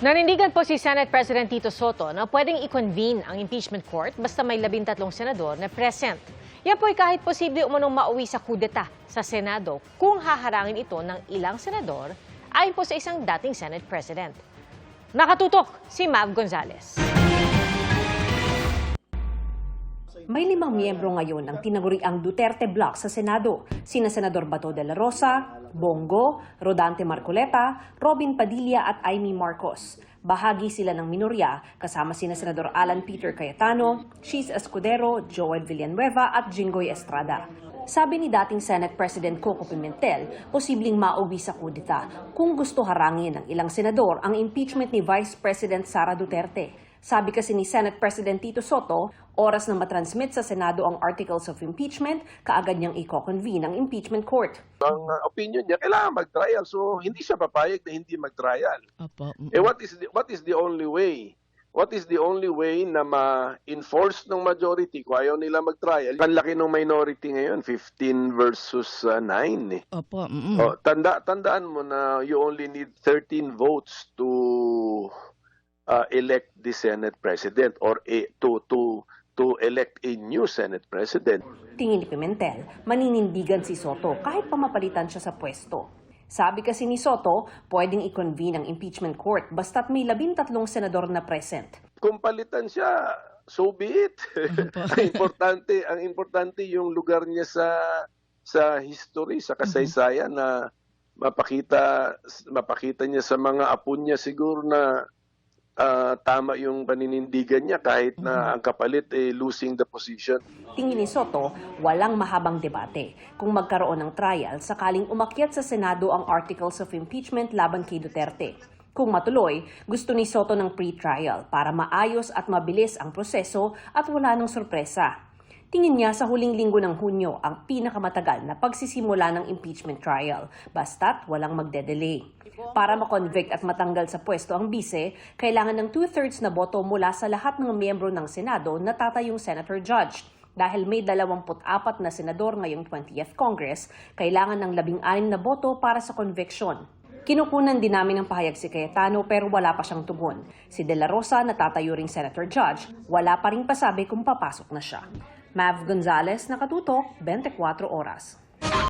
Nanindigan po si Senate President Tito Soto na pwedeng i-convene ang impeachment court basta may 13 senador na present. Yan po ay kahit posible umunong mauwi sa kudeta sa Senado kung haharangin ito ng ilang senador ayon po sa isang dating Senate President. Nakatutok si Mav Gonzalez. May 5 miyembro ngayon ang tinaguriang Duterte Bloc sa Senado, sina Senador Bato de la Rosa, Bongo, Rodante Marcoleta, Robin Padilla at Amy Marcos. Bahagi sila ng minorya kasama sina Senador Alan Peter Cayetano, Cheese Escudero, Joel Villanueva at Jinggoy Estrada. Sabi ni dating Senate President Coco Pimentel, posibleng mauwi sa kudeta kung gusto harangin ng ilang senador ang impeachment ni Vice President Sara Duterte. Sabi kasi ni Senate President Tito Soto, oras na matransmit sa Senado ang Articles of Impeachment, kaagad niyang i-convene ang impeachment court. Ang opinion niya, kailangan mag-trial. So, hindi siya papayag na hindi mag-trial. What is the only way? What is the only way na ma-enforce ng majority kung ayaw nila mag-trial? Ang laki ng minority ngayon, 15 versus 9. Eh. Opo. Tandaan mo na you only need 13 votes to elect the Senate President or to elect a new Senate President. Tingin ni Pimentel, maninindigan si Soto kahit pamapalitan siya sa pwesto. Sabi kasi ni Soto, pwedeng i-convene ang impeachment court basta't may 13 senador na present. Kung palitan siya, so be it. ang importante yung lugar niya sa history, sa kasaysayan na mapakita niya sa mga apo niya siguro na tama yung paninindigan niya kahit na ang kapalit losing the position. Tingin ni Soto, walang mahabang debate kung magkaroon ng trial sakaling umakyat sa Senado ang Articles of Impeachment laban kay Duterte. Kung matuloy, gusto ni Soto ng pre-trial para maayos at mabilis ang proseso at wala ng sorpresa. Tingin niya sa huling linggo ng Hunyo ang pinakamatagal na pagsisimula ng impeachment trial, basta't walang magde-delay. Para makonvict at matanggal sa pwesto ang bise, kailangan ng 2/3 na boto mula sa lahat ng miyembro ng Senado na tatayong senator judge. Dahil may 24 na senador ngayong 20th Congress, kailangan ng 16 na boto para sa conviction. Kinukunan din namin ng pahayag si Cayetano pero wala pa siyang tugon. Si De La Rosa na tatayo ring senator judge, wala pa ring pasabi kung papasok na siya. Mav Gonzalez, Nakatutok, 24 Oras.